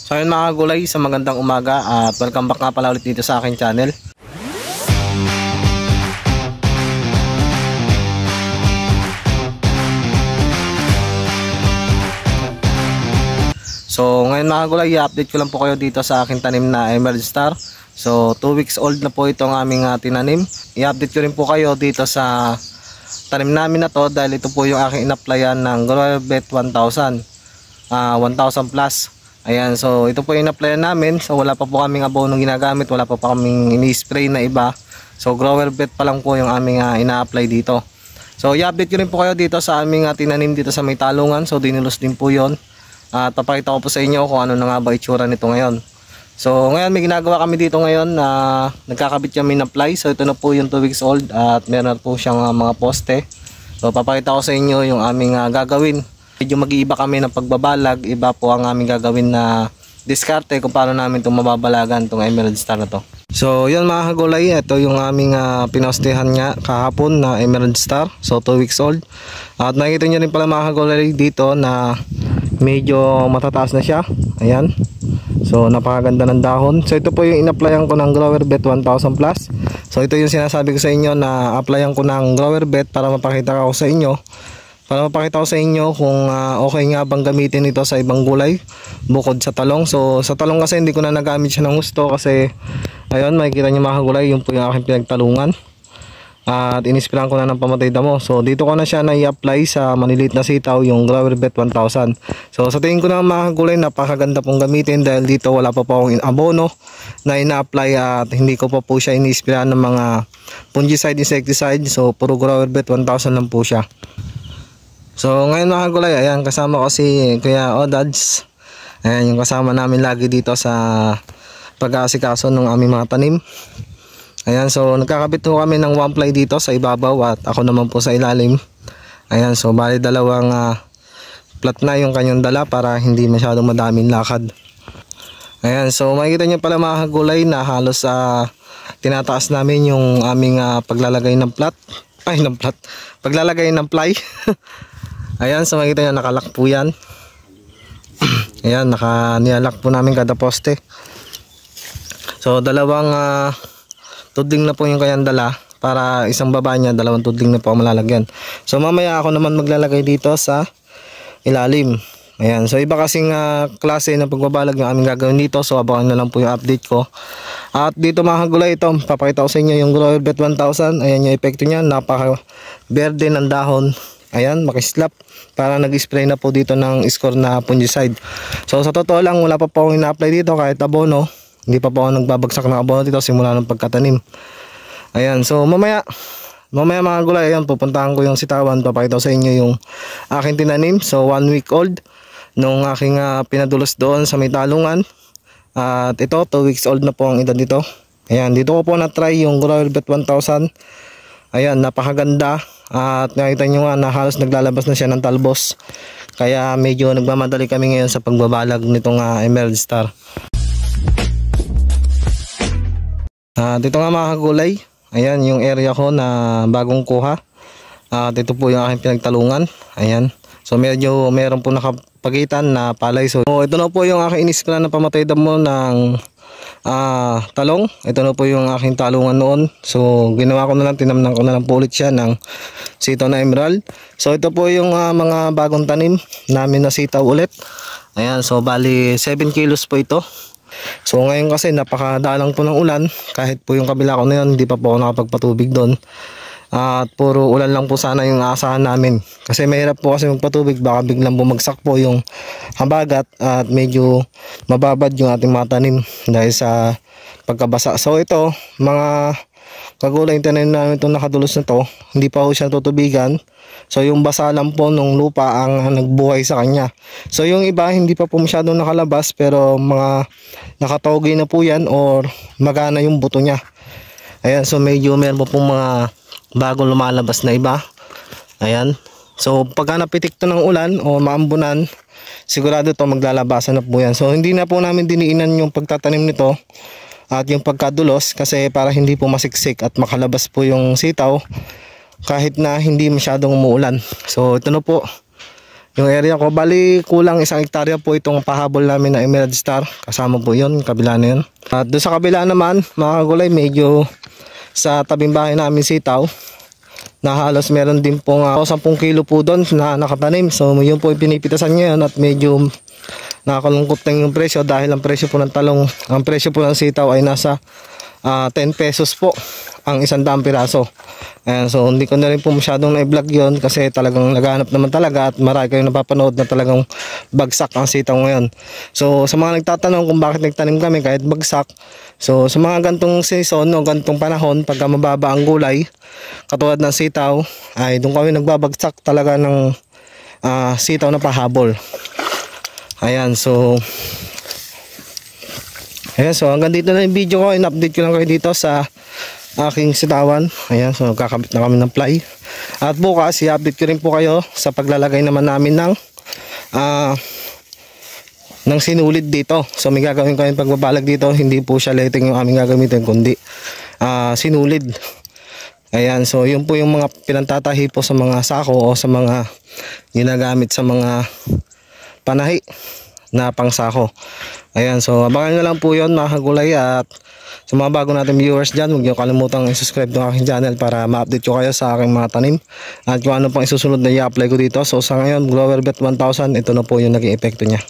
So ayun mga gulay, sa magandang umaga at welcome back nga pala ulit dito sa aking channel. So ngayon mga gulay, i-update ko lang po kayo dito sa aking tanim na Emerald Star. So 2 weeks old na po itong aming tinanim. I-update ko rin po kayo dito sa tanim namin na to dahil ito po yung aking in-applyan ng GrowerBet 1000 plus. Ayan, so ito po yung in-applyan namin. So wala pa po kaming abono ginagamit, wala pa kaming ini-spray na iba. So GrowerBet pa lang po yung aming ina-apply dito. So i-update ko rin po kayo dito sa aming tinanim dito sa may talungan. So dinilos din po yon. At papakita ko po sa inyo kung ano na nga ba itsura nito ngayon. So ngayon may ginagawa kami dito ngayon na nagkakabit kami ng ply. So ito na po yung 2 weeks old at meron po siyang mga poste. So papakita ko sa inyo yung aming gagawin. Medyo mag-iiba kami ng pagbabalag, iba po ang aming gagawin na diskarte kung paano namin itong mababalagan itong Emerald Star na to. So yun mga kagulay, ito yung aming pinostehan nga kahapon na Emerald Star. So 2 weeks old. At nakikita nyo rin pala mga kagulay dito na medyo matataas na siya. Ayan. So napakaganda ng dahon. So ito po yung in-applyan ko ng GrowerBet 1000 plus. So ito yung sinasabi ko sa inyo na applyan ko ng GrowerBet para mapakita ko sa inyo. Para mapakita ko sa inyo kung okay nga bang gamitin ito sa ibang gulay bukod sa talong. So sa talong kasi hindi ko na nagamit siya ng gusto kasi ayun, makikita nyo mga gulay, yung po yung aking pinagtalungan. At inispirahan ko na ng pamatay damo. So dito ko na siya na-i-apply sa maniliit na sitaw, yung GrowerBet 1000. So sa tingin ko na mga gulay, napakaganda pong gamitin dahil dito wala pa po akong abono na ina-apply at hindi ko pa po siya inispirahan ng mga fungicide, insecticide. So puro GrowerBet 1000 lang po siya. So ngayon mga gulay, ayan, kasama ko si Kuya Odads. Ayan yung kasama namin lagi dito sa pag-aasikaso ng aming mga tanim. Ayan, so nagkakabit po kami ng one ply dito sa ibabaw at ako naman po sa ilalim. Ayan, so bali dalawang plat na yung kanyang dala para hindi masyadong madaming lakad. Ayan, so makikita nyo pala mga gulay na halos tinataas namin yung aming paglalagay ng plat. Ay, ng plat. Paglalagay ng ply. Ayan, so makikita nyo nakalak po yan. Ayan, nialak po namin kada poste. So dalawang tudling na po yung kanyang dala. Para isang baba niya, dalawang tudling na po ang malalagyan. So mamaya ako naman maglalagay dito sa ilalim. Ayan, so iba kasing klase ng pagbabalag yung aming gagawin dito. So abangan na lang po yung update ko. At dito mga gulay, ito papakita ko sa inyo yung GrowerBet 1000. Ayan yung epekto niya, napaka verde ng dahon. Ayan, makislap. Para nag-spray na po dito ng score na fungicide. So sa totoo lang, wala pa po akong ina-apply dito kahit abono. Hindi pa po ako nagbabagsak ng abono dito simula ng pagkatanim. Ayan, so mamaya mga gulay, ayan, pupuntahan ko yung sitawan. Papakita ko sa inyo yung aking tinanim. So 1 week old nung aking pinadulos doon sa may talungan. At ito, 2 weeks old na po ang edad dito. Ayan, dito ko po na-try yung GrowerBet 1000. Ayan, napakaganda. At nakita nyo nga na halos naglalabas na siya ng talbos. Kaya medyo nagmamadali kami ngayon sa pagbabalag nitong Emerald Star. Dito nga mga kagulay, ayan yung area ko na bagong kuha. Dito po yung aking pinagtalungan. Ayan. So medyo meron po nakapagitan na palay. So ito na po yung aking inispira na pamatay damo ng talong. Ito na po yung aking talungan noon. So ginawa ko na lang, tinamnan ko na lang po ulit siya ng sitaw na emerald. So ito po yung mga bagong tanim namin na sitaw ulit. Ayan, so bali 7 kilos po ito. So ngayon kasi napakadalang po ng ulan. Kahit po yung kabila ko na yun, hindi pa po ako nakapagpatubig doon. At puro ulan lang po sana yung aasahan namin. Kasi mahirap po kasi magpatubig, baka biglang bumagsak po yung habagat at medyo mababad yung ating mga tanim dahil sa pagkabasa. So ito, mga kagulay, tinanim namin itong nakadulos na to, hindi pa po siya tutubigan. So yung basa lang po nung lupa ang nagbuhay sa kanya. So yung iba hindi pa po masyadong nakalabas, pero mga nakatogi na po yan or magana yung buto niya. Ayan, so medyo meron po pong mga bagong lumalabas na iba. Ayan. So pagka napitik to ng ulan o maambunan, sigurado to maglalabasan na po yan. So hindi na po namin diniinan yung pagtatanim nito at yung pagkadulos kasi para hindi po masiksik at makalabas po yung sitaw kahit na hindi masyadong umuulan. So ito na po yung area ko. Bali kulang 1 hektarya po itong pahabol namin na Emerald Star. Kasama po yun, kabila na yun. At doon sa kabila naman mga kagulay, medyo sa tabing bahay namin sitaw na halos meron din pong 10 kilo po doon na nakatanim. So yun po yung pinipitasan ngayon at medyo nakakalungkot na yung presyo dahil ang presyo po ng talong, ang presyo po ng sitaw ay nasa 10 pesos po ang 100 piraso. Ayan, so hindi ko na rin po masyadong na-vlog yun kasi talagang naghahanap naman talaga at marami kayong napapanood na talagang bagsak ang sitaw ngayon. So sa mga nagtatanong kung bakit nagtanim kami kahit bagsak, so sa mga gantong season o gantong panahon pagka mababa ang gulay katulad ng sitaw ay doon kami nagbabagsak talaga ng sitaw na pahabol. Ayan, so hanggang dito na yung video ko. In-update ko lang kayo dito sa aking sitawan. Ayan, so kakabit na kami ng ply. At bukas i-update ko rin po kayo sa paglalagay naman namin ng sinulid dito. So may gagawin ko yung pagbabalag dito. Hindi po siya lighting yung aming gagamitin kundi sinulid. Ayan, so yun po yung mga pinantatahi po sa mga sako o sa mga ginagamit sa mga panahi na pangsako. Ayan, so abangan nyo lang po yun mga kagulay. At sa mga bago natin viewers dyan, huwag nyo kalimutang i-subscribe ng aking channel para ma-update ko kayo sa aking mga tanim at kung ano pang isusunod na i-apply ko dito. So sa ngayon, Grower Bet 1000, ito na po yung naging epekto nya.